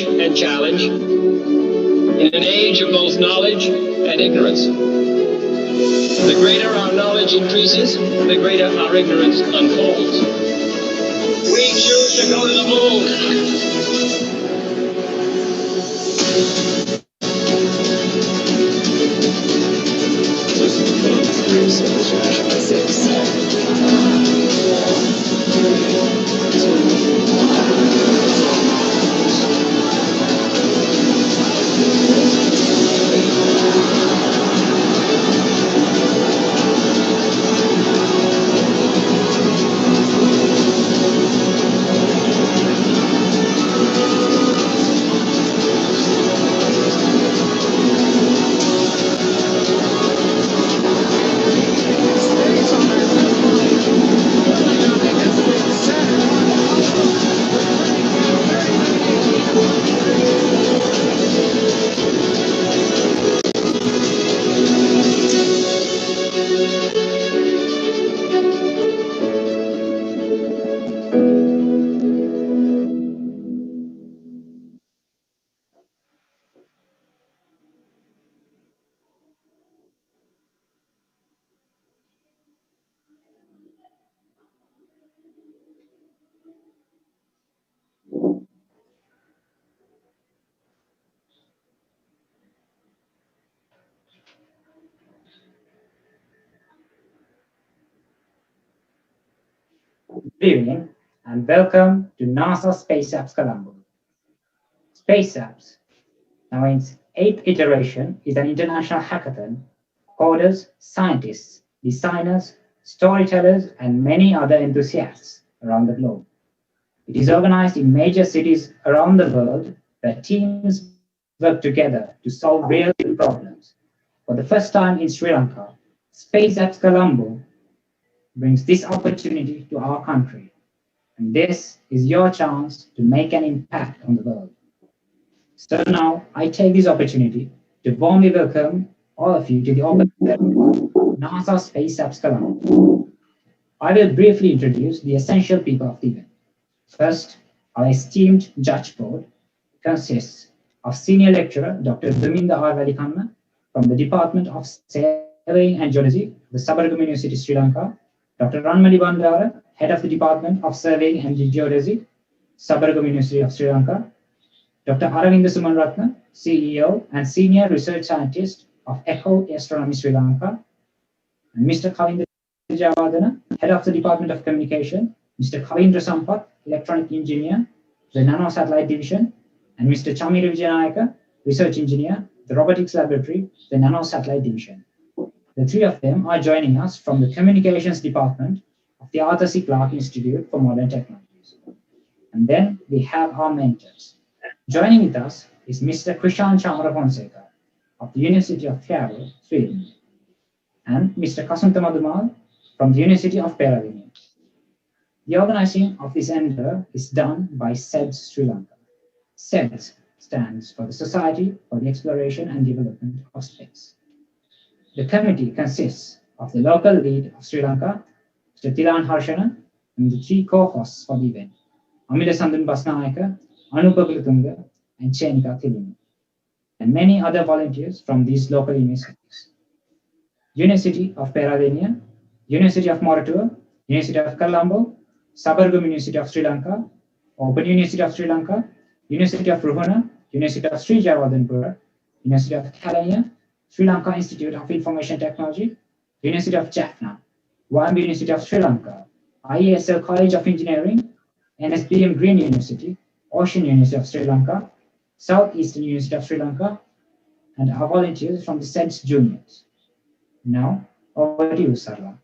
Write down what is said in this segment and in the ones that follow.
and challenge in an age of both knowledge and ignorance. The greater our knowledge increases, the greater our ignorance unfolds. We choose to go to the Good evening and welcome to NASA Space Apps Colombo. Space Apps, now in its 8th iteration, is an international hackathon. Coders, scientists, designers, storytellers, and many other enthusiasts around the globe. It is organized in major cities around the world where teams work together to solve real problems. For the first time in Sri Lanka, Space Apps Colombo brings this opportunity to our country. And this is your chance to make an impact on the world. So now I take this opportunity to warmly welcome all of you to the open NASA Space Apps Colombo. I will briefly introduce the essential people of the event. First, our esteemed judge board consists of Senior Lecturer Dr. Duminda R. Valikanna from the Department of Surveying and Geodesy, the Sabaragama University, Sri Lanka, Dr. Ranmali Bandara, Head of the Department of Surveying and Geodesy, Sabaragama University of Sri Lanka, Dr. Aravinda Sumanratna, CEO and Senior Research Scientist of Echo Astronomy Sri Lanka, and Mr. Kavindra Javadana, Head of the Department of Communication, Mr. Kavindra Sampath, Electronic Engineer, the Nano Satellite Division, and Mr. Chamira Vijayanayaka, Research Engineer, the Robotics Laboratory, the Nano Satellite Division. The three of them are joining us from the Communications Department of the Arthur C. Clarke Institute for Modern Technologies. And then we have our mentors. Joining with us is Mr. Krishan Chamara Fonseca of the University of Faro, Sweden, and Mr. Kasanta Madhumal from the University of Peradeniya. The organizing of this endeavor is done by SEDS Sri Lanka. SEDS stands for the Society for the Exploration and Development of Space. The committee consists of the local lead of Sri Lanka, Mr. Tilan Harshana, and the three co-hosts for the event, Amila Sandun Basnayaka, Anupa Gulutunga, and Chenika Thilini, and many other volunteers from these local universities. University of Peradeniya, University of Moratuwa, University of Colombo, Sabaragama University of Sri Lanka, Open University of Sri Lanka, University of Ruhuna, University of Sri Jawadanpura, University of Kelaniya, Sri Lanka Institute of Information Technology, University of Jaffna, YMB University of Sri Lanka, IESL College of Engineering, NSBM Green University, Ocean University of Sri Lanka, Southeastern University of Sri Lanka, and our volunteers from the SEDS Juniors. Now, over to you, Sarla.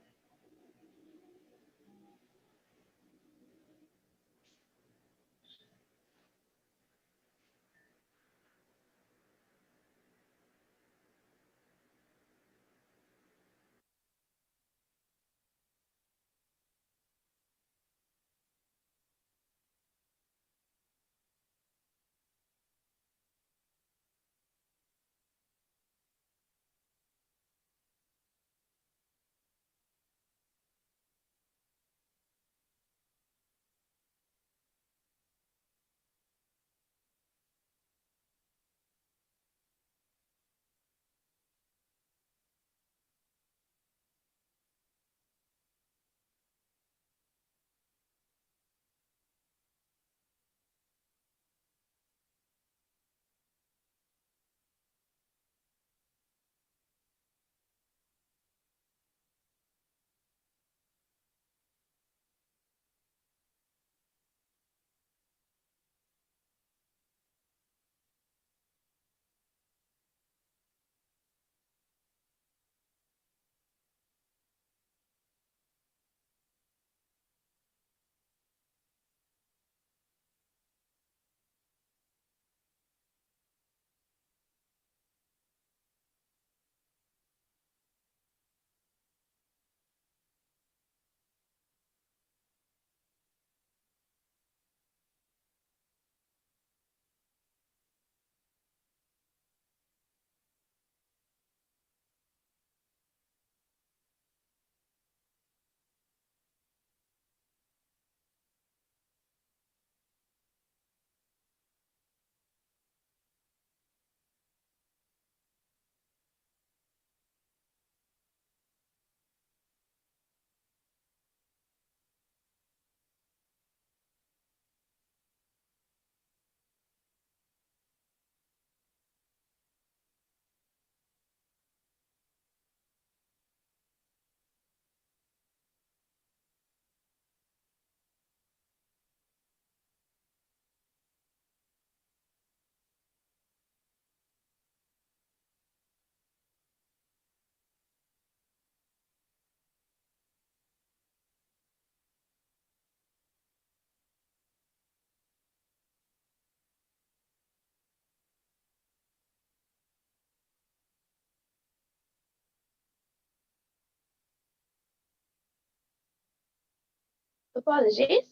Apologies.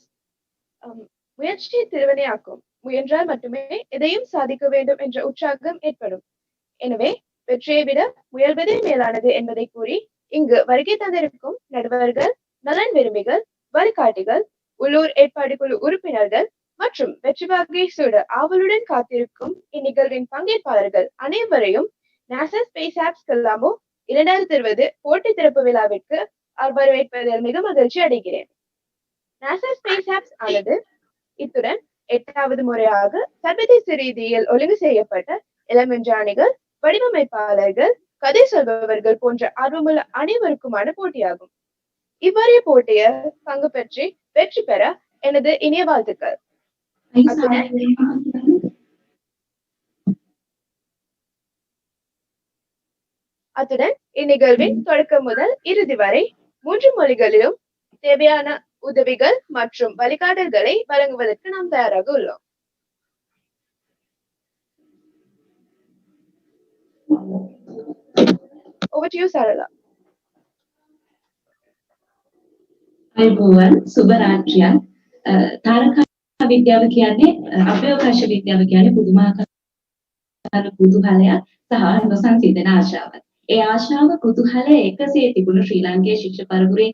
முயற்சி திருவினையாக்கும். முயன்றால் மட்டுமே எதையும் சாதிக்க வேண்டும் என்ற உற்சாகம் ஏற்படும். எனவே வெற்றியை விட முயல்வதே மேலானது என்பதை கூறி இங்கு வருகை தந்திருக்கும் நடுவர்கள், நலன் விரும்பிகள், வழிகாட்டிகள், உள்ளூர் ஏற்பாடு குழு உறுப்பினர்கள் மற்றும் வெற்றி வாகை சூட ஆவலுடன் காத்திருக்கும் இந்நிகழ்வின் பங்கேற்பாளர்கள் அனைவரையும் NASA ஸ்பேஸ் ஆப்ஸ் கொலம்போ 2020 போட்டி திறப்பு விழாவிற்கு வரவேற்பதில் மிக மகிழ்ச்சி அடைகிறேன். NASA ஸ்பேஸ் ஆப்ஸ் ஆனது இத்துடன் 8வது முறையாக சர்வதேச ரீதியில் ஒழுங்கு செய்யப்பட்ட இளம் விஞ்ஞானிகள், வடிவமைப்பாளர்கள், கதை சொல்பவர்கள் போன்ற ஆர்வமுள்ள அனைவருக்குமான போட்டியாகும். இவ்வாறிய போட்டியில் பங்கு பெற்று வெற்றி பெற எனது இனிய வாழ்த்துக்கள். அத்துடன் இந்நிகழ்வின் தொடக்கம் முதல் இறுதி வரை 3 மொழிகளிலும் தேவையான உதவிகள் மற்றும் வழிகாட்டல்களை வழங்குவதற்கு நாம் தயாராக உள்ளோம். Over to you, Sarala. අයිබෝවන් සුබ රාත්‍රියක්. තාරකා විද්‍යාව කියන්නේ අභ්‍යවකාශ විද්‍යාව කියන්නේ පුදුමාකාර කුතුහලයක් සහ නොසන්සිඳන ආශාවක්. ඒ ආශාව කුතුහලය එකසේ තිබුණු ශ්‍රී ලංකේය ශිෂ්‍ය පරපුරේ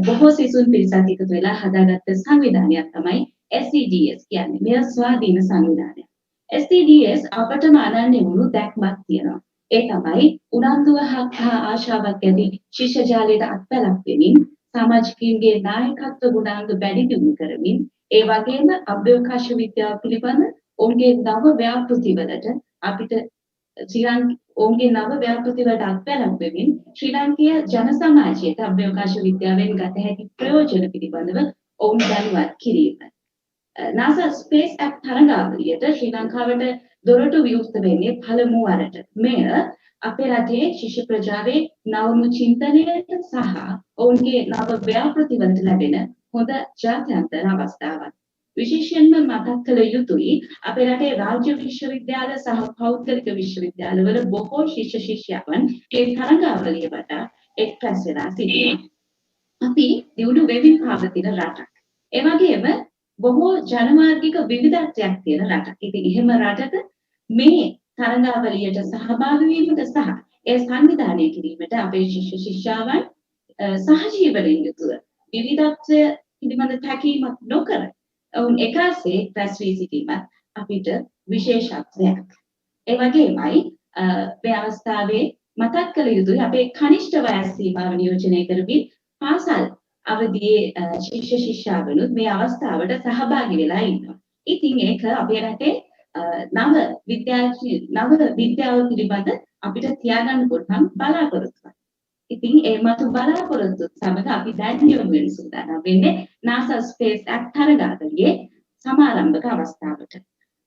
බොහෝ සිසුන් පිරිසක් එකතු වෙලා හදාගත්ත සංවිධානයක් තමයි SCDS කියන්නේ. මෙය ස්වාධීන සංවිධානයක්. SCDS අපටම අනන්‍ය වුණු දැක්මක් තියෙනවා. ඒ තමයි උනන්දුව හා ආශාවක් ඇති ශිෂ්‍ය ජාලයට අත්පැලක් වෙමින් සමාජිකයන්ගේ නායකත්ව ගුණාංග වැඩි දියුණු කරමින් ඒ වගේම අභ්‍යවකාශ විද්‍යාව පිළිබඳ ඔවුන්ගේ නව ව්‍යාපෘතිවලට අපිට ඔවුන්ගේ නව ව්‍යාපෘතිවලට අත්පැලක් වෙමින් ශ්‍රී ලංකීය ජන සමාජයට අභ්‍යවකාශ විද්‍යාවෙන් ගත හැකි ප්‍රයෝජන පිළිබඳව ඔවුන් දැනුවත් කිරීම. NASA ස්පේස් ඇප් තරඟාවලියට ශ්‍රී ලංකාවට දොරටු විවෘත වෙන්නේ පළමු වරට. මෙය අපේ රටේ ශිෂ්‍ය ප්‍රජාවේ නවම චින්තනයට සහ ඔවුන්ගේ නව ව්‍යාපෘතිවලට ලැබෙන හොඳ ජාත්‍යන්තර අවස්ථාවක්. විශේෂයෙන්ම මතක් කළ යුතුයි අපේ රටේ රාජ්‍ය විශ්වවිද්‍යාල සහ පෞද්ගලික විශ්වවිද්‍යාලවල බොහෝ ශිෂ්‍ය ශිෂ්‍යාවන් ඒ තරඟාවලිය වටා එක්රැස් වෙලා සිටිනවා. අපි දියුණු වෙමින් පවතින රටක්. ඒ වගේම බොහෝ ජනමාර්ගික විවිධත්වයක් තියෙන රටක්. ඉතින් එහෙම රටක මේ තරඟාවලියට සහභාගී වීමට සහ ඒ සංවිධානය කිරීමට අපේ ශිෂ්‍ය ශිෂ්‍යාවන් සහජීවනයෙන් යුතුව විවිධත්වය පිළිබඳ තැකීමක් නොකර ඔවුන් එකසේ රැස් වී සිටීමත් අපිට විශේෂත්වයක්. ඒ වගේමයි මේ අවස්ථාවේ මතක් කළ යුතුයි අපේ කනිෂ්ඨ වයස් සීමාව නියෝජනය කරමින් පාසල් අවදියේ ශිෂ්‍ය ශිෂ්‍යාවනුත් මේ අවස්ථාවට සහභාගී වෙලා ඉන්නවා. ඉතින් ඒක අපේ රටේ නව විද්‍යාව පිළිබඳ අපිට තියාගන්න පුළුවන් බලාපොරොත්තුවක්. ඉතින් ඒ මතු බලාපොරොත්තු සමග අපි දැන් යොමු වෙන සූදානම් වෙන්නේ NASA ස්පේස් ඇප් තරඟාවලියේ සමාරම්භක අවස්ථාවට.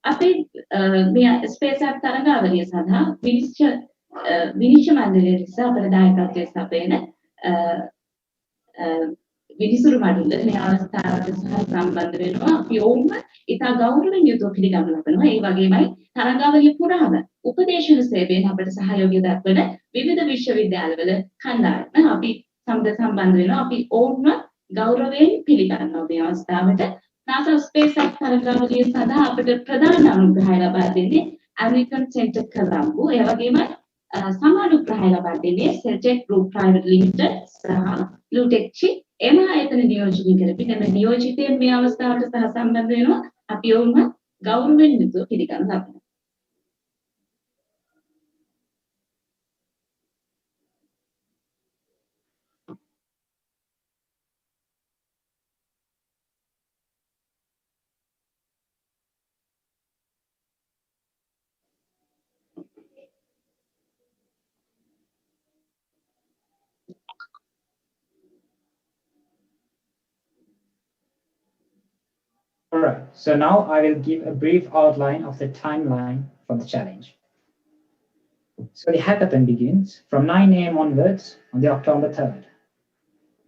අපේ මේ ස්පේස් ඇප් තරඟාවලිය සඳහා විනිශ්චය මණ්ඩලය නිසා අපේ දායකත්වයේ සපයන විනිසුරු මඩුල්ල මේ අවස්ථාවට සම්බන්ධ වෙනවා. අපි ඔවුන්ව ඉතා ගෞරවයෙන් යුතුව පිළිගනු ලබනවා. ඒ වගේමයි තරඟාවලිය පුරාම උපදේශන සේවයෙන් අපට සහයෝගය දක්වන විවිධ විශ්වවිද්‍යාලවල කණ්ඩායම අපි සමග සම්බන්ධ වෙනවා. අපි ඔවුන්ව ගෞරවයෙන් පිළිගන්නවා මේ අවස්ථාවට. NASA ස්පේස් ඇප් තරඟාවලිය සඳහා අපට ප්‍රධාන අනුග්‍රහය ලබා දෙන්නේ ඇමරිකන් සෙන්ටර් කොලම්බෝ. ඒ වගේම සමානුග්‍රහය ලබා දෙන්නේ සෙල්ටෙක් ගෲප් ප්‍රයිවට් ලිමිටඩ් සහ බ්ලූටෙක් එම ආයතන නියෝජනය කරමින් එම නියෝජිතයන් මේ අවස්ථාවට සහ සම්බන්ධ වෙනවා. අපි ඔවුන්ව ගෞරවයෙන් යුතුව පිළිගනු ලබනවා. All right, so now I will give a brief outline of the timeline for the challenge. So the hackathon begins from 9 a.m. onwards on the October 3rd.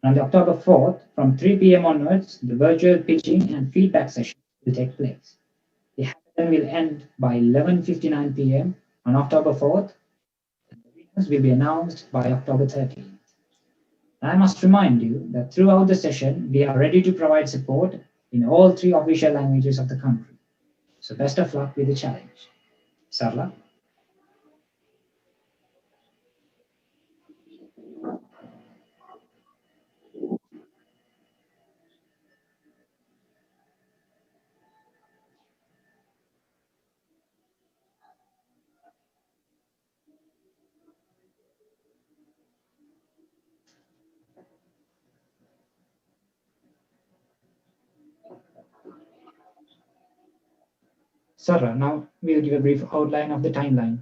On the October 4th, from 3 p.m. onwards, the virtual pitching and feedback session will take place. The hackathon will end by 11:59 p.m. on October 4th. And the winners will be announced by October 13th. I must remind you that throughout the session, we are ready to provide support in all 3 official languages of the country. So best of luck with the challenge. Sarla? Sarla, now we'll give a brief outline of the timeline.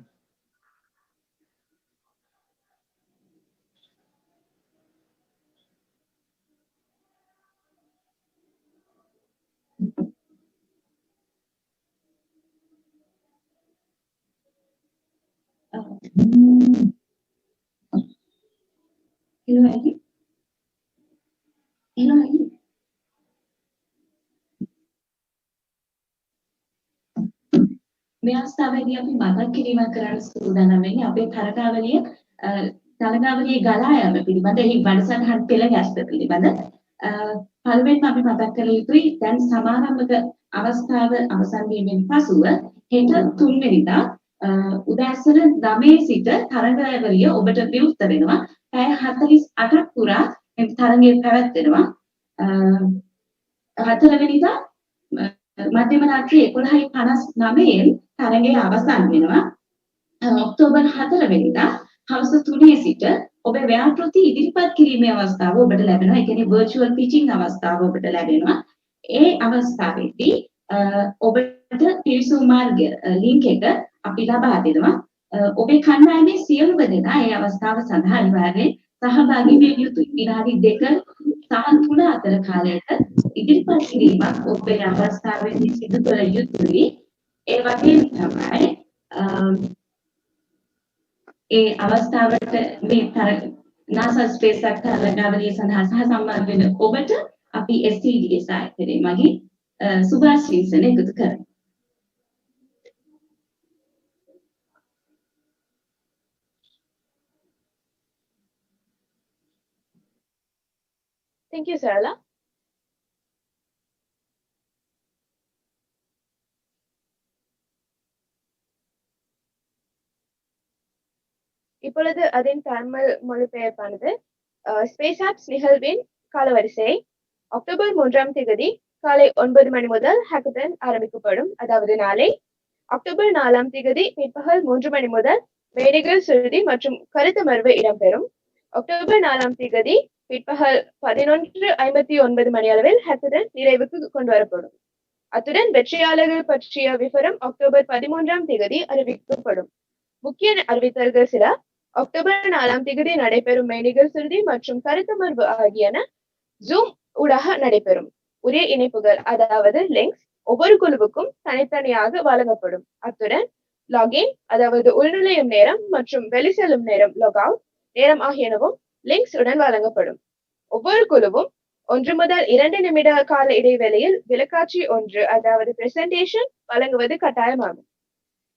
Hello, Aggie. Hello, Aggie. මේ අවස්ථාවේදී අපි මතක් කිරීමක් කරන්න සූදානම් වෙන්නේ අපේ තරගාවලියේ ගලා යාම පිළිබඳ එහි වැඩසටහන් පෙළ ගැස්ම පිළිබඳ පළමුවෙන්ම අපි මතක් කළ යුතුයි දැන් සමාරම්භක අවස්ථාව අවසන් වීමෙන් පසුව හෙට 3 වෙනිදා උදෑසන 9 සිට තරගාවලිය ඔබට විවෘත වෙනවා. පැය 48ක් පුරා මේ තරගය පැවැත්වෙනවා. 4 වෙනිදා මධ්‍යම රාත්‍රී 11:59 තරගය අවසන් වෙනවා. ඔක්තෝබර් 4 වෙනිදා හවස 3 සිට ඔබේ ව්‍යාපෘති ඉදිරිපත් කිරීමේ අවස්ථාව ඔබට ලැබෙනවා. ඒ කියන්නේ virtual pitching අවස්ථාව ඔබට ලැබෙනවා. ඒ අවස්ථාවේදී ඔබට පිවිසුම් මාර්ග link එක අපි ලබා දෙනවා. ඔබේ කණ්ඩායමේ සියලුම දෙනා ඒ අවස්ථාව සඳහා අනිවාර්යයෙන් සහභාගී විය යුතුයි. විනාඩි 2 සහ 3 අතර කාලයක ඉදිරිපත් කිරීමක් ඔබේ අවස්ථාවේදී සිදු කළ යුතුයි. ඒ වගේම තමයි ඒ අවස්ථාවට මේ NASA ස්පේස් එකක් තරගාවලිය සඳහා සහ සම්බන්ධ වෙන ඔබට අපි SCDS ආයතනයේ මගින් සුභාශිංසන එකතු කරමු. Thank you, Sarala. இப்பொழுது அதன் தமிழ் மொழிபெயர்ப்பானது ஸ்பேஸ் ஆப்ஸ் நிகழ்வின் காலவரிசை அக்டோபர் 3ஆம் தேதி காலை 9 மணி முதல் ஹேக்கத்தான் ஆரம்பிக்கப்படும். அதாவது நாளை அக்டோபர் 4ஆம் தேதி பிற்பகல் 3 மணி முதல் மேடைகள் சுருதி மற்றும் கருத்தமர்வு இடம்பெறும். அக்டோபர் 4ஆம் தேதி பிற்பகல் 11:59 மணி அளவில் ஹேக்கத்தான் நிறைவுக்கு கொண்டு வரப்படும். அத்துடன் வெற்றியாளர்கள் பற்றிய விவரம் அக்டோபர் 13ஆம் தேதி அறிவிக்கப்படும். முக்கிய அறிவித்தல்கள் சில அக்டோபர் 4ஆம் தேதி நடைபெறும் மேடைகள் சுருதி மற்றும் கருத்தமர்வு ஆகியன ஜூம் ஊடாக நடைபெறும். உரிய இணைப்புகள் அதாவது லிங்க்ஸ் ஒவ்வொரு குழுவுக்கும் தனித்தனியாக வழங்கப்படும். அத்துடன் லாகின் அதாவது உள்நுழையும் நேரம் மற்றும் வெளிச்செல்லும் நேரம் லாக் அவுட் நேரம் ஆகியனவும் லிங்க்ஸ் உடன் வழங்கப்படும். ஒவ்வொரு குழுவும் 1 முதல் 2 நிமிட கால இடைவெளியில் விளக்காட்சி ஒன்று அதாவது பிரசன்டேஷன் வழங்குவது கட்டாயமாகும்.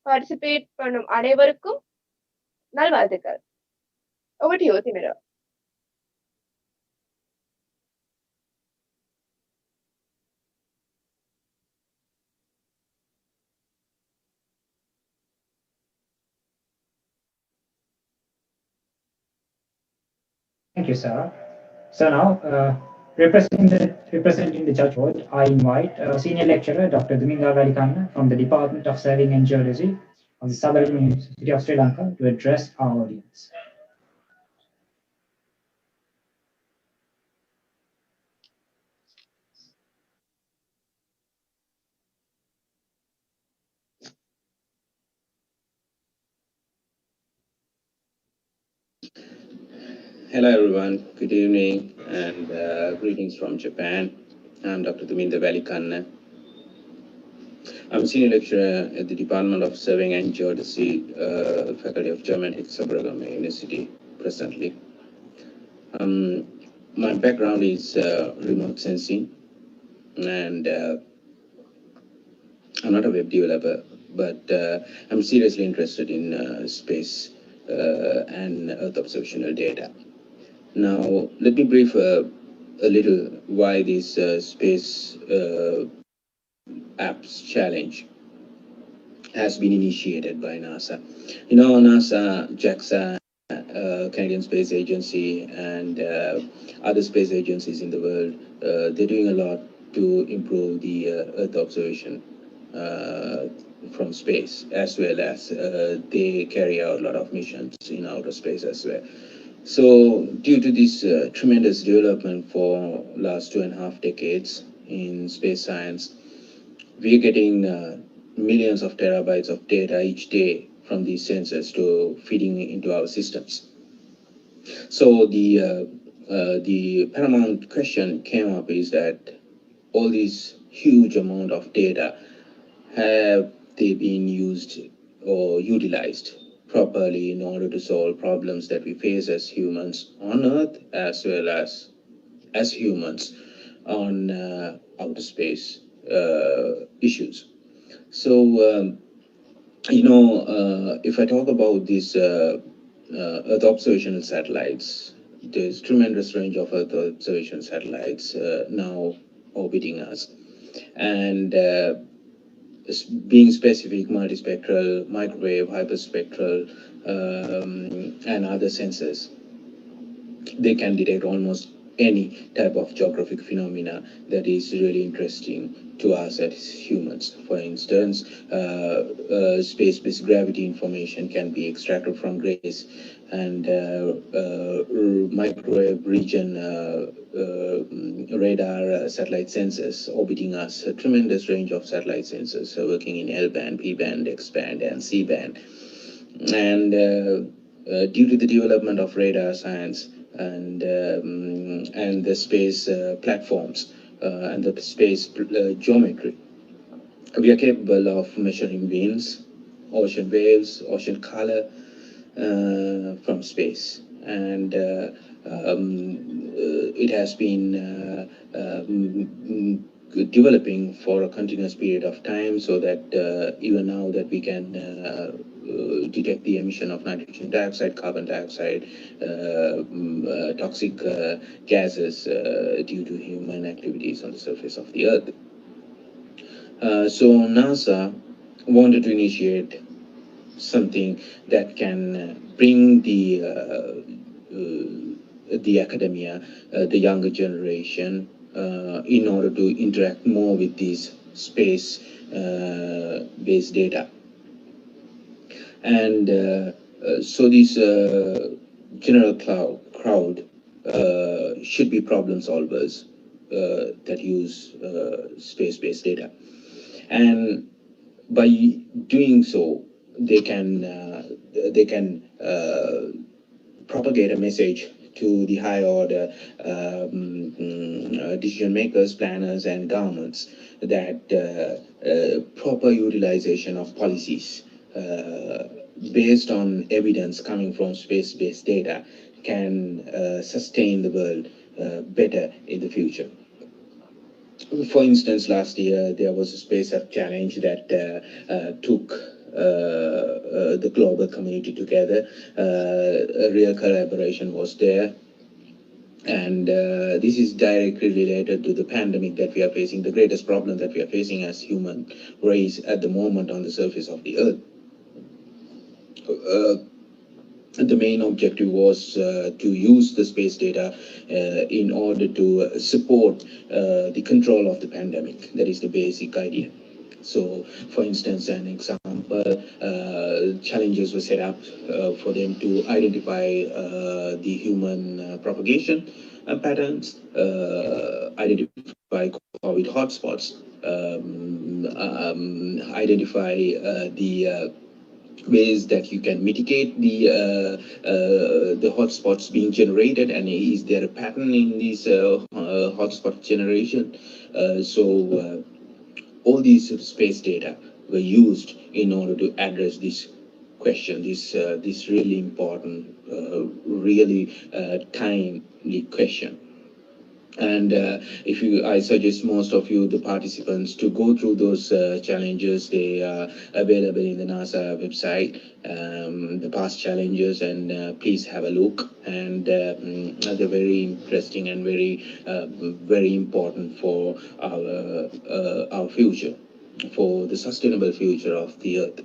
பார்ட்டிசிபேட் பண்ணும் அனைவருக்கும் நல்வாழ்த்துக்கள். Over to you, Timira. Thank you, Sarah. So now, representing the judge board, I invite Senior Lecturer Dr. Duminda Valikanna from the Department of Surveying and Geodesy of the Southern University of Sri Lanka to address our audience. Hello everyone, good evening and greetings from Japan. I'm Dr. Duminda Valikanna. I'm Senior Lecturer at the Department of Surveying and Geodesy, Faculty of Germanics, Sabaragama University presently. My background is remote sensing and I'm not a web developer, but I'm seriously interested in space and Earth observational data. Now, let me brief a little why this space apps challenge has been initiated by NASA. You know, NASA, JAXA, Canadian Space Agency, and other space agencies in the world, they're doing a lot to improve the Earth observation uh, from space, as well as they carry out a lot of missions in outer space as well. So, due to this tremendous development for last 2.5 decades in space science, we're getting millions of terabytes of data each day from these sensors to feeding into our systems. So the paramount question came up is that all these huge amount of data, have they been used or utilized properly in order to solve problems that we face as humans on Earth, as well as humans on outer space issues. So, if I talk about these Earth observational satellites, there's tremendous range of Earth observation satellites now orbiting us, and being specific, multispectral, microwave, hyperspectral, and other sensors, they can detect almost any type of geographic phenomena that is really interesting to us as humans. For instance, space-based gravity information can be extracted from GRACE, and microwave region radar satellite sensors orbiting us, a tremendous range of satellite sensors working in L-band, P-band, X-band, and C-band. And due to the development of radar science and the space platforms and the space geometry, we are capable of measuring winds, ocean waves, ocean color from space, and it has been developing for a continuous period of time, so that even now that we can detect the emission of nitrogen dioxide, carbon dioxide, toxic gases due to human activities on the surface of the Earth. So NASA wanted to initiate something that can bring the academia, the younger generation, in order to interact more with these space based data. And so this general crowd should be problem solvers that use space-based data, and by doing so, they can propagate a message to the high order decision makers, planners, and governments that proper utilization of policies based on evidence coming from space-based data can sustain the world better in the future. For instance, last year there was a space challenge that took the global community together. A real collaboration was there. And this is directly related to the pandemic that we are facing, the greatest problem that we are facing as human race at the moment on the surface of the Earth. The main objective was to use the space data in order to support the control of the pandemic. That is the basic idea. So, for instance, an example, challenges were set up for them to identify the human propagation patterns, identify COVID hotspots, identify the ways that you can mitigate the hotspots being generated, and is there a pattern in this hotspot generation? All these space data were used in order to address this question, this really important, really timely question. And I suggest most of you, the participants, to go through those challenges. They are available in the NASA website, the past challenges, and please have a look. And they're very interesting and very important for our future, for the sustainable future of the Earth.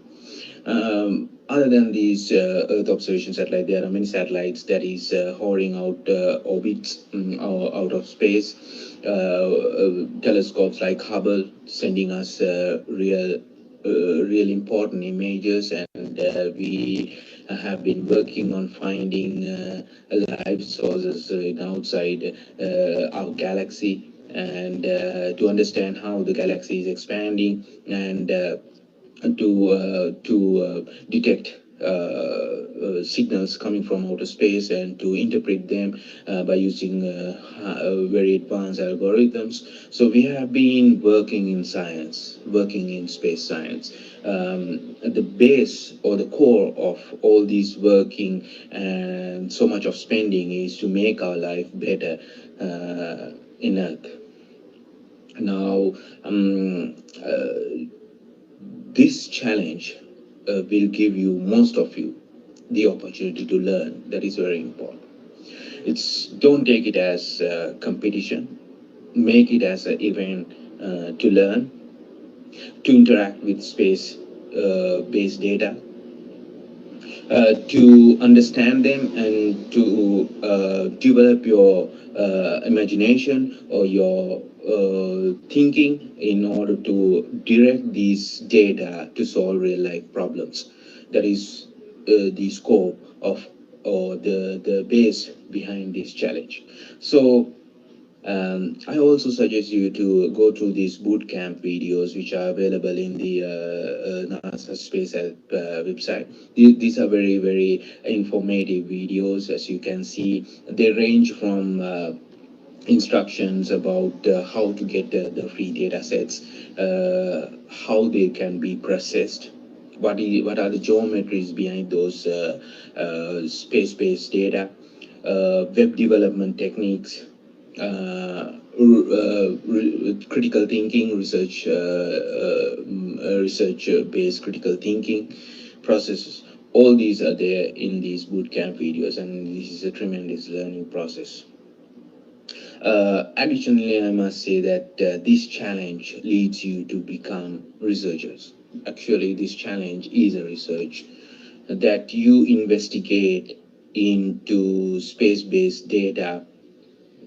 Other than these Earth observation satellite, there are many satellites that is hovering out orbits out of space. Telescopes like Hubble sending us real important images, and we have been working on finding life sources in outside our galaxy, and to understand how the galaxy is expanding, and to detect signals coming from outer space, and to interpret them by using very advanced algorithms. So we have been working in science, working in space science. The base or the core of all this working and so much of spending is to make our life better in Earth. Now, this challenge will give you, most of you, the opportunity to learn. That is very important. Don't take it as competition. Make it as an event to learn, to interact with space based data, to understand them, and to develop your imagination or your thinking in order to direct these data to solve real life problems. That is the scope of, or the base behind this challenge. So I also suggest you to go through these bootcamp videos, which are available in the NASA Space website. These are very informative videos. As you can see, they range from instructions about how to get the free data sets, how they can be processed, what are the geometries behind those space-based data, web development techniques, critical thinking, research-based critical thinking processes. All these are there in these bootcamp videos, and this is a tremendous learning process. Additionally, I must say that this challenge leads you to become researchers. Actually, this challenge is a research that you investigate into space-based data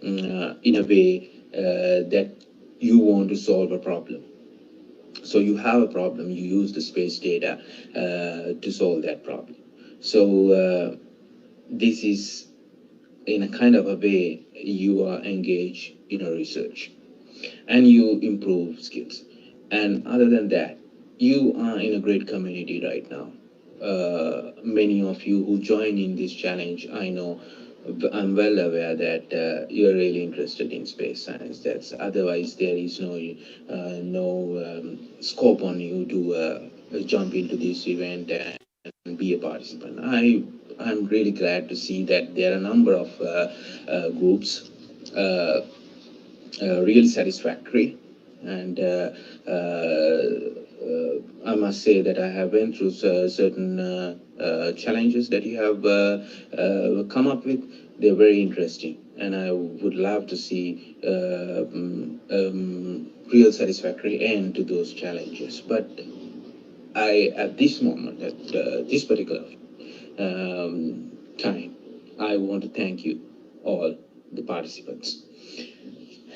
in a way that you want to solve a problem. So you have a problem, you use the space data to solve that problem. So this is, in a kind of a way, you are engaged in a research and you improve skills. And other than that, you are in a great community right now. Many of you who join in this challenge, I'm well aware that you're really interested in space science. That's otherwise there is no scope on you to jump into this event and be a participant. I'm really glad to see that there are a number of groups. Uh, Really satisfactory, and I must say that I have been through certain challenges that you have come up with. They're very interesting, and I would love to see real satisfactory end to those challenges. But at this moment, at this particular time, I want to thank you all, the participants.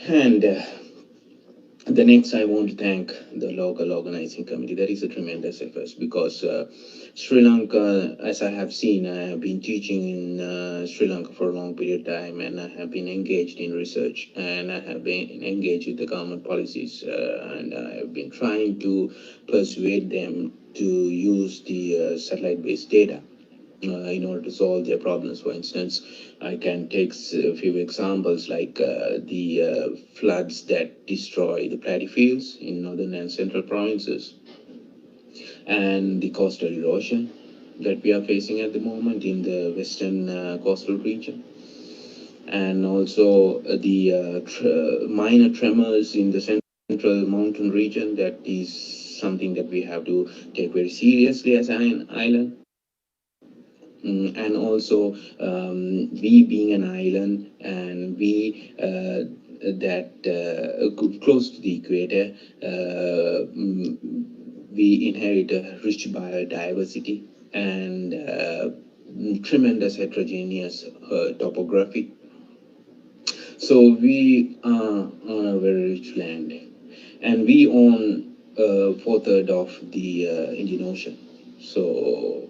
And the next, I want to thank the local organizing committee. That is a tremendous effort, because Sri Lanka, as I have seen, I have been teaching in Sri Lanka for a long period of time, and I have been engaged in research, and I have been engaged with the government policies, and I have been trying to persuade them to use the satellite-based data in order to solve their problems. For instance, I can take a few examples, like the floods that destroy the paddy fields in northern and central provinces, and the coastal erosion that we are facing at the moment in the western coastal region. and also the minor tremors in the central mountain region. That is something that we have to take very seriously as an island. And also we being an island, and we that close to the equator, we inherit a rich biodiversity and tremendous heterogeneous topography. So we are on a very rich land, and we own 4/3 of the Indian Ocean. So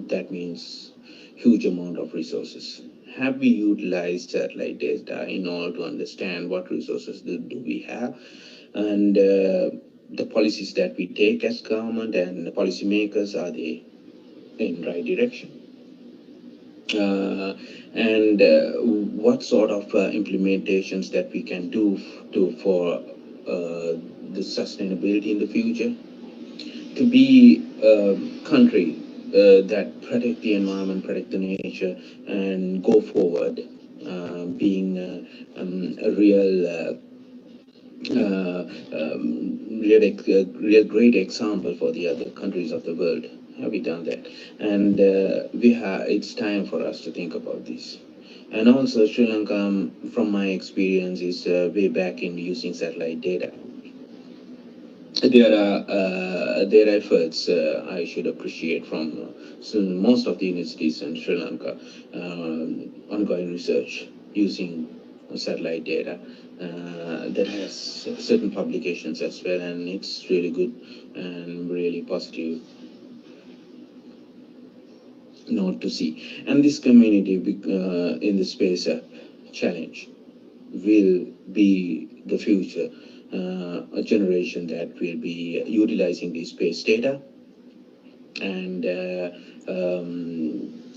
that means huge amount of resources. Have we utilized satellite data in order to understand what resources do we have, and the policies that we take as government and the policymakers, are they in right direction? And what sort of implementations that we can do for the sustainability in the future, to be a country that protect the environment, protect the nature, and go forward, being a real great example for the other countries of the world. Have we done that? And we have. It's time for us to think about this. And also, Sri Lanka, from my experience, is way back in using satellite data. There are their efforts I should appreciate from most of the universities in Sri Lanka, ongoing research using satellite data that has certain publications as well, and it's really good and really positive note to see. And this community in the space challenge will be the future, a generation that will be utilizing the space data and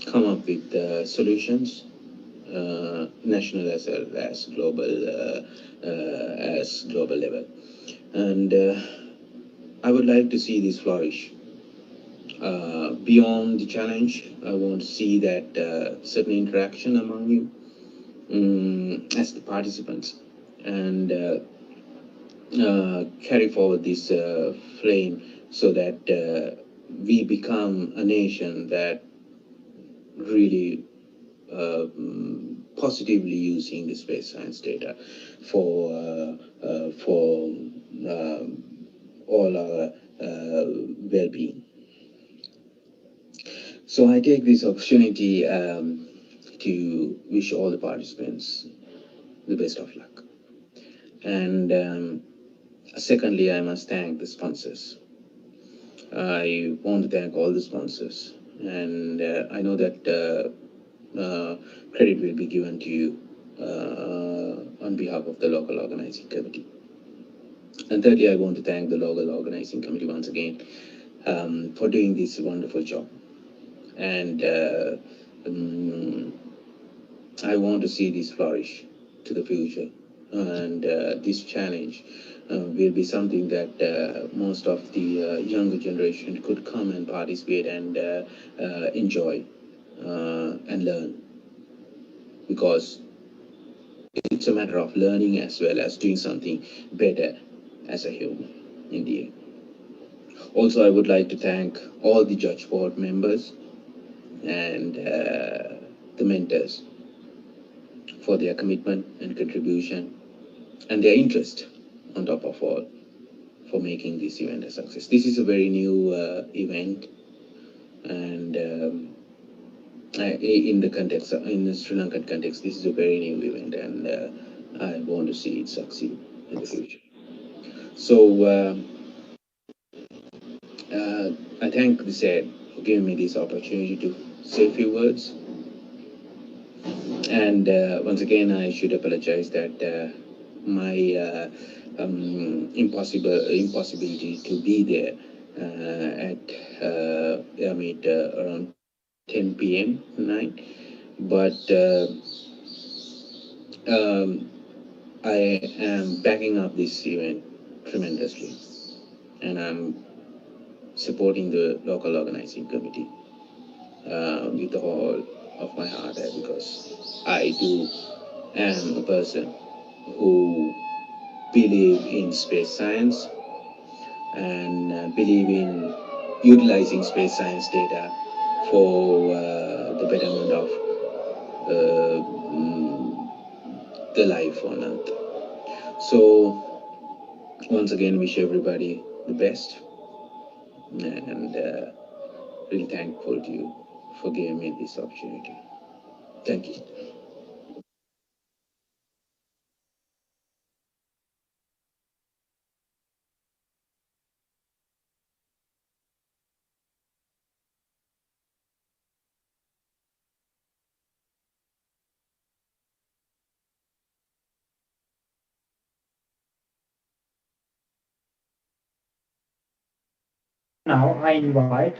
come up with solutions, national as well as global level. And I would like to see this flourish. Beyond the challenge, I want to see that certain interaction among you, as the participants, and carry forward this flame, so that we become a nation that really positively using the space science data for all our well-being. So I take this opportunity to wish all the participants the best of luck. And secondly, I must thank the sponsors. I want to thank all the sponsors, and I know that credit will be given to you on behalf of the local organizing committee. And thirdly, I want to thank the local organizing committee once again for doing this wonderful job. And I want to see this flourish to the future. And this challenge will be something that most of the younger generation could come and participate and enjoy and learn, because it's a matter of learning as well as doing something better as a human in the end. Also, I would like to thank all the judge board members and the mentors for their commitment and contribution and their interest, on top of all, for making this event a success. This is a very new event, and in the context, in the Sri Lankan context, this is a very new event, and I want to see it succeed in the future. So I thank the SED for giving me this opportunity to say a few words. And once again, I should apologize that my impossibility to be there at around 10 p.m. tonight. But I am backing up this event tremendously, and I'm supporting the local organizing committee with all of my heart, because I do am a person who believe in space science and believe in utilizing space science data for the betterment of the life on Earth. So once again, wish everybody the best, and really thankful to you for giving me this opportunity. Thank you. Now I invite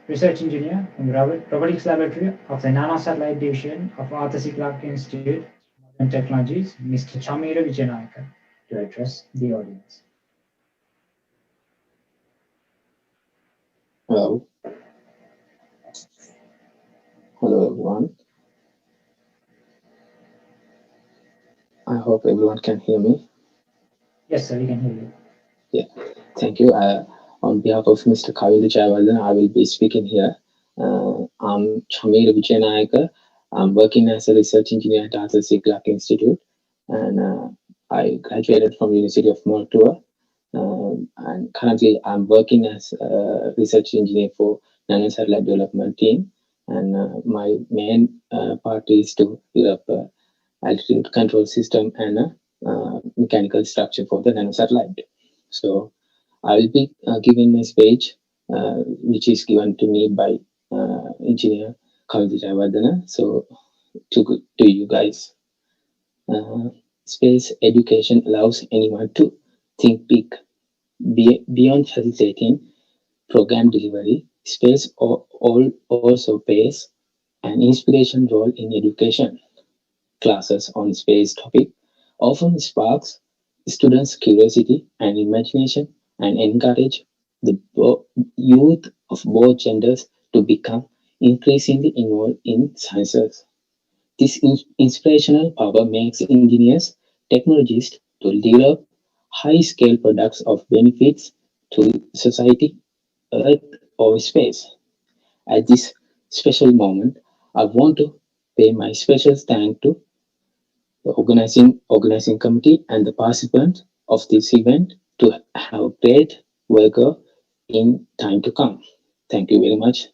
research engineer from the Robotics Laboratory of the Nanosatellite Division of Arthur C. Clarke Institute of Modern Technologies, Mr. Chamira Vijayanayaka, to address the audience. Hello. Hello, everyone. I hope everyone can hear me. Yes, sir, we can hear you. Yeah, thank you. On behalf of Mr. Kavinda Jayawardena, I will be speaking here. I'm Chamira Vijayanayaka. I'm working as a research engineer at Arthur C. Clarke Institute, and I graduated from University of Malta. And currently, I'm working as a research engineer for nanosatellite development team. And my main part is to develop altitude control system and mechanical structure for the nanosatellite. So I will be giving a speech which is given to me by engineer Kavita Jayawardena. So to you guys, uh, space education allows anyone to think big beyond facilitating program delivery. Space also plays an inspiration role in education. Classes on space topic often sparks students' curiosity and imagination and encourage the youth of both genders to become increasingly involved in sciences. This inspirational power makes engineers, technologists to develop high-scale products of benefits to society, Earth, or space. At this special moment, I want to pay my special thanks to the organizing committee and the participants of this event to have great worker in time to come. Thank you very much.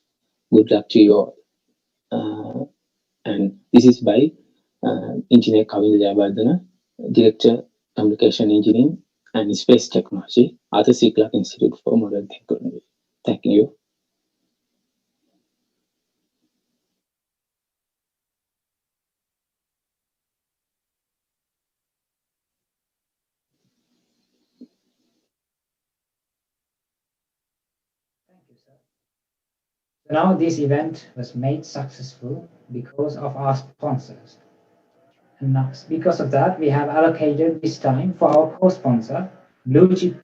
Good luck to you all. And this is by Engineer Kavinda Jayawardena, Director Communication Engineering and Space Technology, Arthur C. Clarke Institute for Modern Technology. Thank you. Thank you, sir. So now this event was made successful because of our sponsors. And now, because of that, we have allocated this time for our co-sponsor, Blue Chip.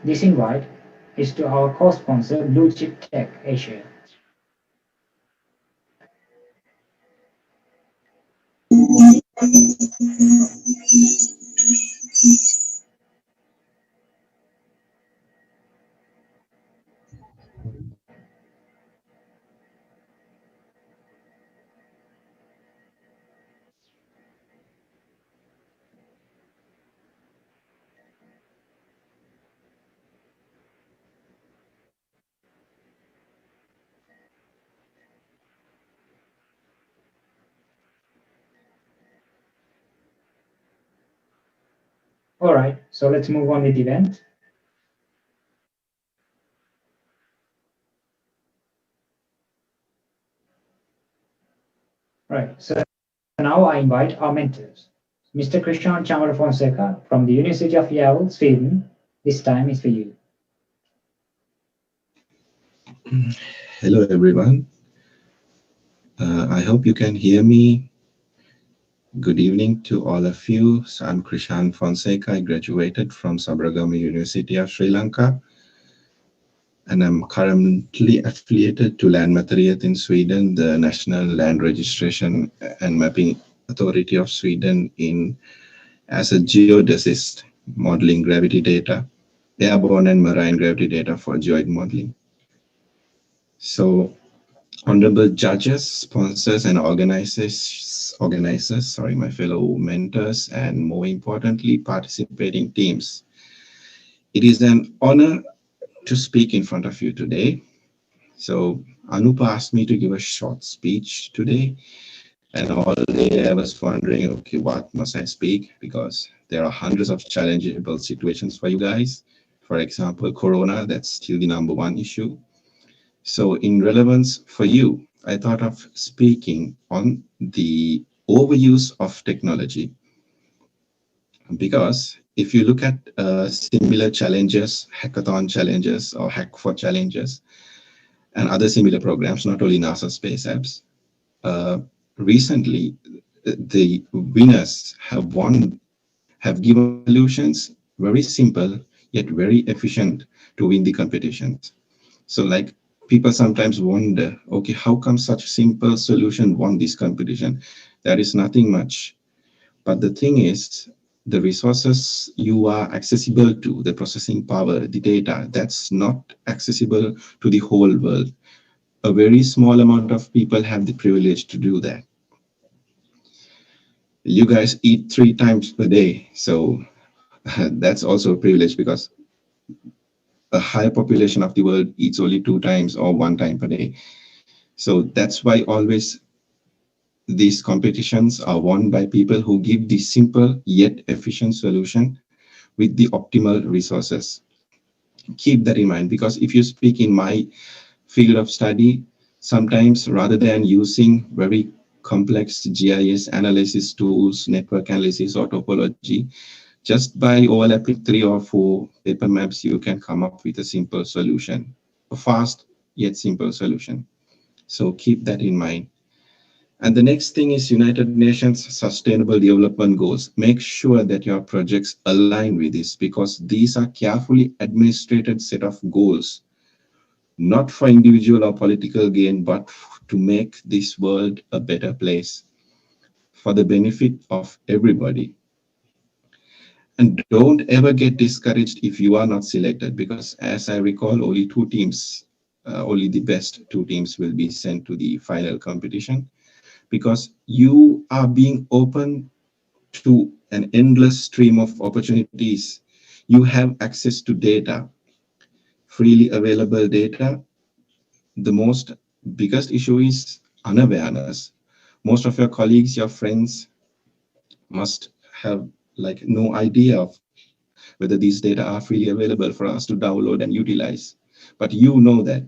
This invite is to our co-sponsor, Blue Chip Tech Asia. All right, so let's move on with the event. Right. So now I invite our mentors. Mr. Krishan Chamara Fonseca from the University of Gävle, Sweden. This time is for you. Hello, everyone. I hope you can hear me. Good evening to all of you. So I'm Krishan Fonseca. I graduated from Sabaragamu University of Sri Lanka, and I'm currently affiliated to Lantmäteriet in Sweden, the National Land Registration and Mapping Authority of Sweden, as a geodesist, modeling gravity data, airborne and marine gravity data for geoid modeling. So, honorable judges, sponsors, and organizers, my fellow mentors, and more importantly, participating teams. It is an honor to speak in front of you today. So Anupa asked me to give a short speech today, and all day I was wondering, okay, what must I speak? Because there are hundreds of challengeable situations for you guys. For example, Corona, that's still the #1 issue. So in relevance for you, I thought of speaking on the overuse of technology. Because if you look at similar challenges, hackathon challenges or hack for challenges, and other similar programs, not only NASA space apps, recently the winners have given solutions very simple yet very efficient to win the competitions. So like people sometimes wonder, okay, how come such simple solution won this competition? There is nothing much. But the thing is, the resources you are accessible to, the processing power, the data, that's not accessible to the whole world. A very small amount of people have the privilege to do that. You guys eat 3 times per day, so that's also a privilege, because a high population of the world eats only 2 times or 1 time per day. So that's why always these competitions are won by people who give the simple yet efficient solution with the optimal resources. Keep that in mind, because if you speak in my field of study, sometimes rather than using very complex GIS analysis tools, network analysis, or topology, just by overlapping 3 or 4 paper maps, you can come up with a simple solution, a fast yet simple solution. So keep that in mind. And the next thing is United Nations Sustainable Development Goals. Make sure that your projects align with this, because these are carefully administrated set of goals, not for individual or political gain, but to make this world a better place for the benefit of everybody. And don't ever get discouraged if you are not selected, because as I recall, only 2 teams, only the best 2 teams will be sent to the final competition, because you are being open to an endless stream of opportunities. You have access to data, freely available data. The most biggest issue is unawareness. Most of your colleagues, your friends must have like no idea of whether these data are freely available for us to download and utilize. But you know that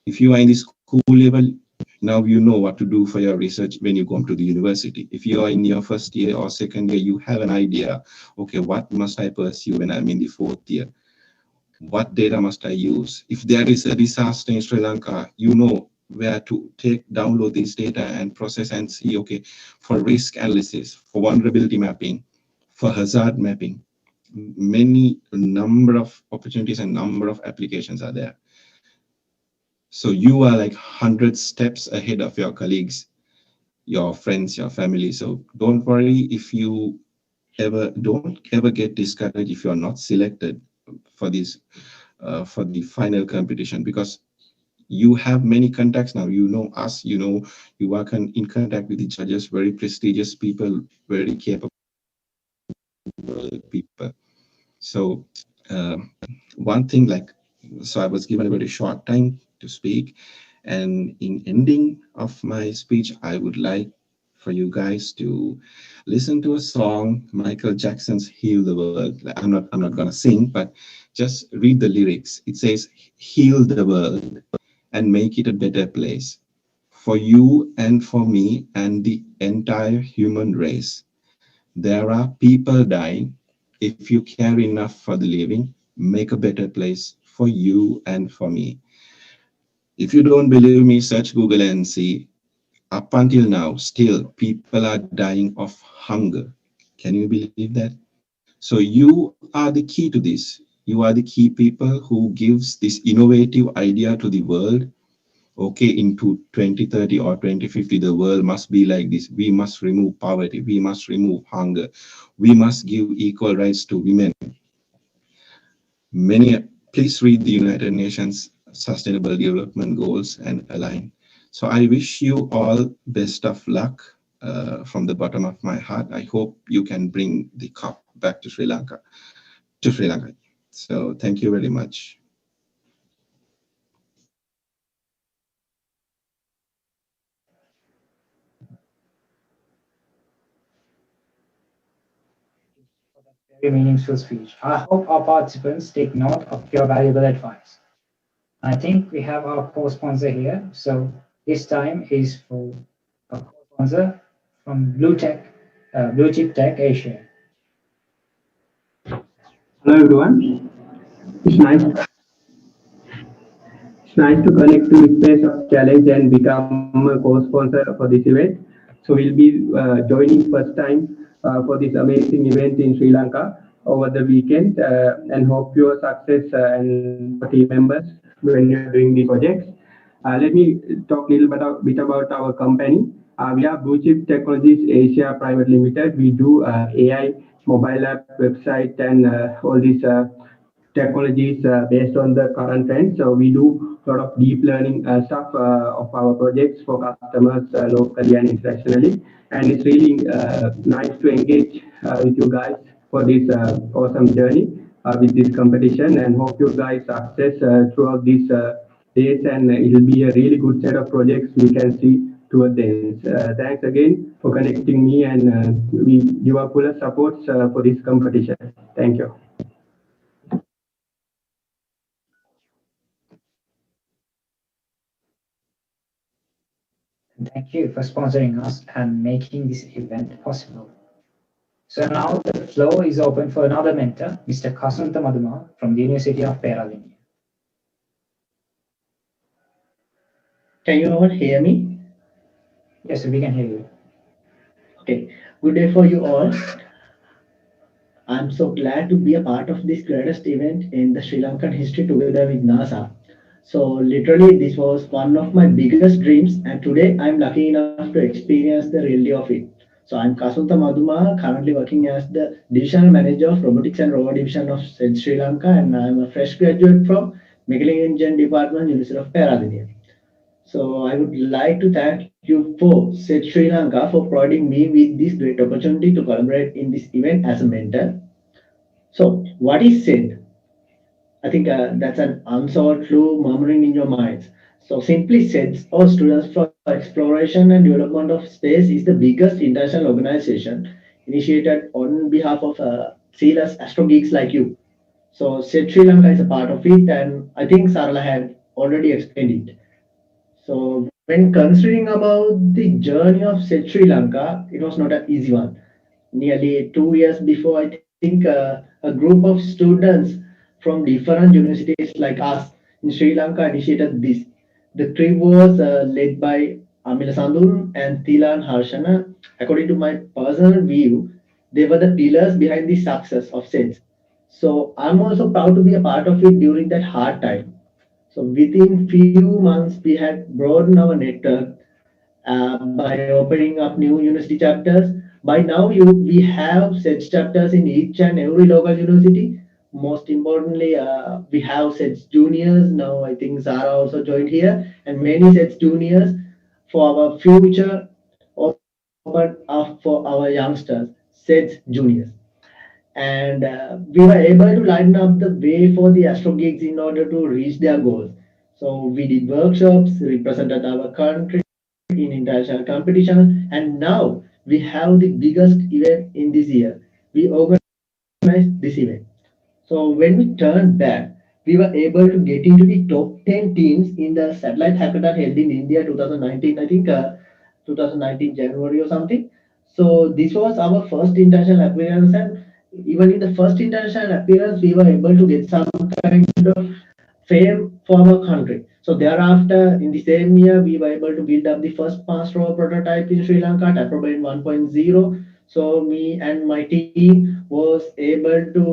if you are in the school level, now you know what to do for your research when you come to the university. If you are in your first year or second year, you have an idea, okay, what must I pursue when I'm in the 4th year? What data must I use? If there is a disaster in Sri Lanka, you know where to download this data and process and see, okay, for risk analysis, for vulnerability mapping, for hazard mapping, many number of opportunities and number of applications are there. So you are like 100 steps ahead of your colleagues, your friends, your family. So don't worry if you don't ever get discouraged if you're not selected for this, for the final competition, because you have many contacts now. You know us, you know, you are in contact with the judges, very prestigious people, very capable people. So one thing, like, so I was given a very short time to speak, and in ending of my speech, I would like for you guys to listen to a song, Michael Jackson's "Heal the World." I'm not gonna sing, but just read the lyrics. It says, "Heal the world and make it a better place for you and for me and the entire human race. There are people dying. If you care enough for the living, make a better place for you and for me. If you don't believe me, search Google and see. Up until now, still people are dying of hunger. Can you believe that? So you are the key to this. You are the key people who gives this innovative idea to the world. Okay, into 2030 or 2050, the world must be like this. We must remove poverty. We must remove hunger. We must give equal rights to women. Many, please read the United Nations Sustainable Development Goals and align. So I wish you all best of luck from the bottom of my heart. I hope you can bring the cup back to Sri Lanka. To Sri Lanka. So thank you very much. Very meaningful speech. I hope our participants take note of your valuable advice. I think we have our co-sponsor here. So this time is for a co-sponsor from Blue Chip Tech Asia. Hello everyone. It's nice. It's nice to connect to this space of challenge and become a co-sponsor for this event. So we'll be joining first time for this amazing event in Sri Lanka over the weekend and hope your success and your team members when you're doing these projects. Let me talk a little bit about our company. We are Blue Chip Technologies Asia Private Limited. We do AI, mobile app, website, and all these technologies based on the current trends. So we do a lot of deep learning stuff of our projects for customers locally and internationally. And it's really nice to engage with you guys for this awesome journey with this competition, and hope you guys success throughout these days, and it'll be a really good set of projects we can see toward the end. Thanks again for connecting me, and we give our full support for this competition. Thank you. Thank you for sponsoring us and making this event possible. So now the floor is open for another mentor, Mr. Kasanta Maduma from the University of Peradeniya. Can you all hear me? Yes, we can hear you. Okay. Good day for you all. I'm so glad to be a part of this greatest event in the Sri Lankan history together with NASA. So literally this was one of my biggest dreams, and today I'm lucky enough to experience the reality of it. So I'm Kasunta Maduma, currently working as the Divisional Manager of Robotics and Robot Division of Sri Lanka, and I'm a fresh graduate from Mechanical Engineering Department, University of Peradeniya. So I would like to thank you for SET Sri Lanka for providing me with this great opportunity to collaborate in this event as a mentor. So what is SET? I think that's an unsolved clue murmuring in your minds. So simply said, our Students for Exploration and Development of Space is the biggest international organization initiated on behalf of zealous astro geeks like you. So SET Sri Lanka is a part of it, and I think Sarala had already explained it. So when considering about the journey of Sri Lanka, it was not an easy one. Nearly 2 years before, I think a group of students from different universities like us in Sri Lanka initiated this. The trip was led by Amila Sandun and Thilan Harshana. According to my personal view, they were the pillars behind the success of SENS. So I'm also proud to be a part of it during that hard time. So within few months, we had broadened our network by opening up new university chapters. By now, we have such chapters in each and every local university. Most importantly, we have such juniors. Now, I think Zara also joined here, and many such juniors for our future open up for our youngsters, such juniors. And we were able to lighten up the way for the astro geeks in order to reach their goals. So we did workshops, represented our country in international competitions, and now we have the biggest event in this year. We organized this event. So when we turn back, we were able to get into the top 10 teams in the satellite hackathon held in India 2019, I think 2019 January or something. So this was our first international appearance, and even in the first international appearance, we were able to get some kind of fame for our country. So thereafter, in the same year, we were able to build up the first mass rover prototype in Sri Lanka, Taprobain 1.0. So me and my team was able to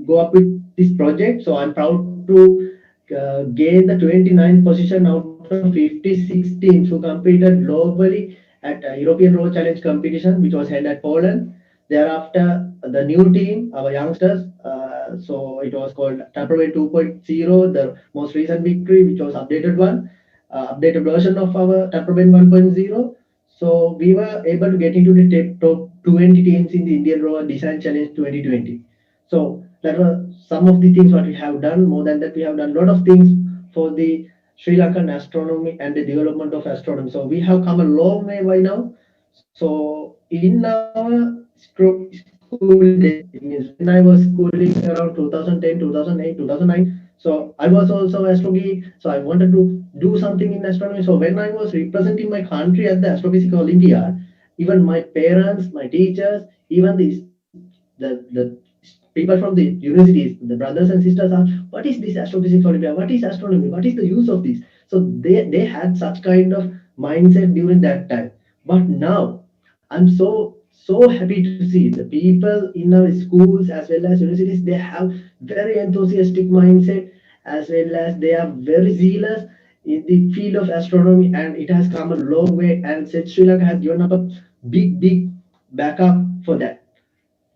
go up with this project. So I'm proud to gain the 29th position out of 56 teams who competed globally at a European Road Challenge competition, which was held at Poland. Thereafter, the new team, our youngsters, so it was called Taprobain 2.0, the most recent victory, which was updated one, updated version of our Taprobain 1.0. So we were able to get into the top 20 teams in the Indian Rover Design Challenge 2020. So that were some of the things what we have done. More than that, we have done a lot of things for the Sri Lankan astronomy and the development of astronomy. So we have come a long way by now. So in our school days, it means when I was schooling around 2010, 2008, 2009. So I was also astro geek. So I wanted to do something in astronomy. So when I was representing my country at the Astrophysical Olympiad, even my parents, my teachers, even the people from the universities, the brothers and sisters are, what is this astrophysics Olympiad? What is astronomy? What is the use of this? So they had such kind of mindset during that time. But now I'm so happy to see the people in our schools as well as universities, they have very enthusiastic mindset, as well as they are very zealous in the field of astronomy, and it has come a long way, and Sri Lanka has given up a big backup for that.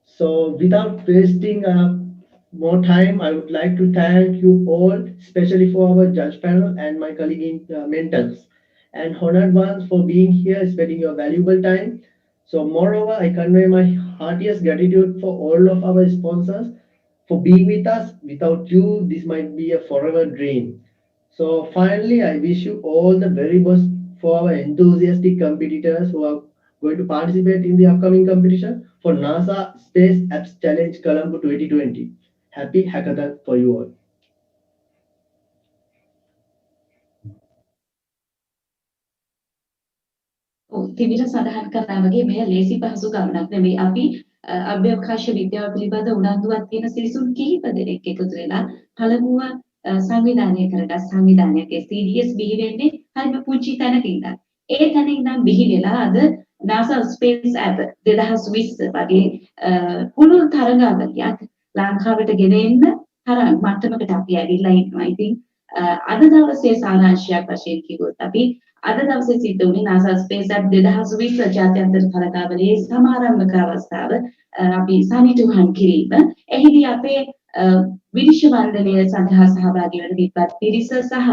So without wasting more time, I would like to thank you all, especially for our judge panel and my colleague in mentors and honored ones for being here, spending your valuable time. So moreover, I convey my heartiest gratitude for all of our sponsors for being with us. Without you, this might be a forever dream. So finally, I wish you all the very best for our enthusiastic competitors who are going to participate in the upcoming competition for NASA Space Apps Challenge Colombo 2020. Happy hackathon for you all. තිවිර සඳහන් කරා වගේ මෙය ලේසි පහසු ගමනක් නෙමෙයි. අපි අභ්‍යවකාශ විද්‍යාව පිළිබඳ උනන්දුවක් තියෙන සිසුන් කිහිප දෙනෙක් එකතු වෙලා පළමුව සංවිධානය කරගත් සංවිධානයක් SCDS බිහි වෙන්නේ හරිම පුංචි තැනක ඉඳන්. ඒ තැන ඉඳන් බිහි වෙලා අද NASA Space App 2020 වගේ පුළුල් තරඟාවලියක් ලංකාවට ගෙන එන්න තරම් මට්ටමකට අපි ඇවිල්ලා ඉන්නවා. ඉතින් අද දවසේ සාරාංශයක් වශයෙන් කිව්වොත් අපි අද දවසේ සිද්ධ වුණේ NASA Space App 2020 ජාත්‍යන්තර තරගාවලියේ සමාරම්භක අවස්ථාව අපි සනිටුහන් කිරීම. එහිදී අපේ විනිශ්චය වන්දනය සඳහා සහභාගී වන විද්වත් පිරිස සහ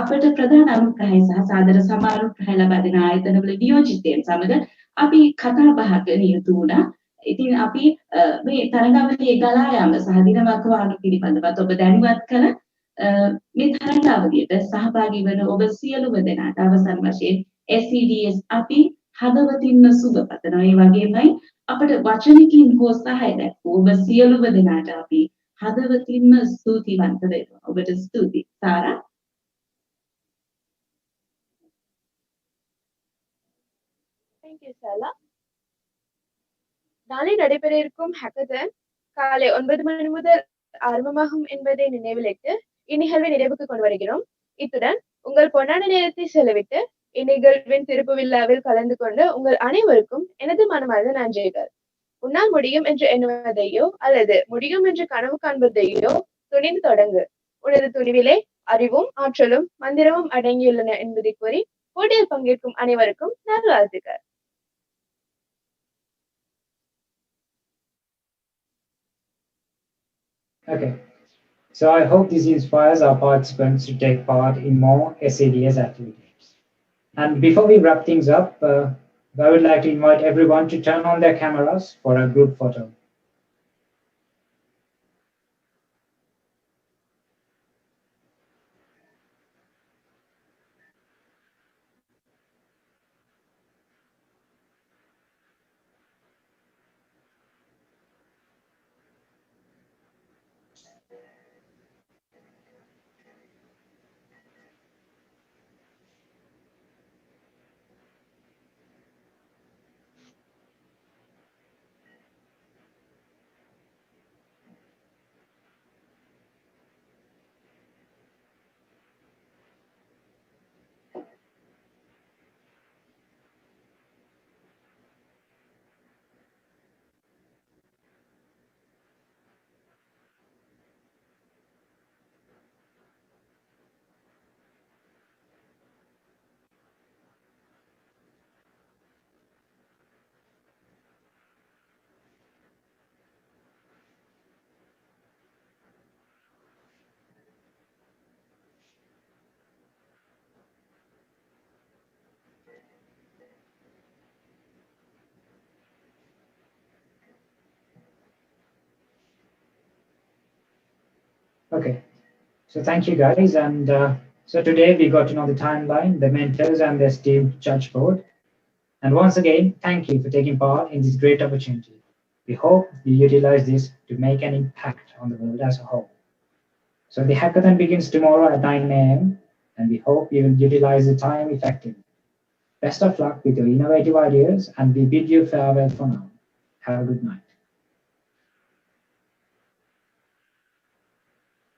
අපට ප්‍රධාන අනුග්‍රහය සහ සාදර සමානුග්‍රහය ලබා දෙන ආයතනවල නියෝජිතයන් සමග අපි කතා බහක නිරත වුණා. ඉතින් අපි මේ තරගාවලියේ ගලා යාම සහ දිනවකවානු පිළිබඳව ඔබ දැනුවත් කළ මේ තරගාවලියට සහභාගී වන ඔබ සියලුම දෙනාට අවසන් වශයෙන් SCDS අපි හදවතින්ම සුබ පතනවා. ඒ වගේමයි අපට වචනකින් හෝ සහාය දැක්වූ ඔබ සියලුම දෙනාට අපි හදවතින්ම ස්තුතිවන්ත වෙනවා. ඔබට ස්තුතියි. සාරා. Thank you, Sala. நாளை நடைபெற இருக்கும் ஹேக்கத்தான் காலை 9 மணி முதல் ஆரம்பமாகும் என்பதை நினைவிலிட்டு இந்நிகழ்வை நிறைவுக்கு கொண்டு வருகிறோம். இத்துடன் உங்கள் பொன்னான நேரத்தை செலவிட்டு இந்நிகழ்வின் திருப்பு விழாவில் கலந்து கொண்டு உங்கள் அனைவருக்கும் எனது மனமார்ந்த நன்றிகள். உன்னால் முடியும் என்று எண்ணுவதையோ அல்லது முடியும் என்று கனவு காண்பதையோ துணிந்து தொடங்கு. உனது துணிவிலே அறிவும் ஆற்றலும் மந்திரமும் அடங்கியுள்ளன என்பதை கூறி போட்டியில் பங்கேற்கும் அனைவருக்கும் நல்வாழ்த்துக்கள். Okay, so I hope this inspires our participants to take part in more SCDS activities. And before we wrap things up, I would like to invite everyone to turn on their cameras for a group photo. Okay, so thank you guys. And so today we got to know the timeline, the mentors, and the esteemed judge board. And once again, thank you for taking part in this great opportunity. We hope you utilize this to make an impact on the world as a whole. So the hackathon begins tomorrow at 9 a.m. and we hope you will utilize the time effectively. Best of luck with your innovative ideas, and we bid you farewell for now. Have a good night.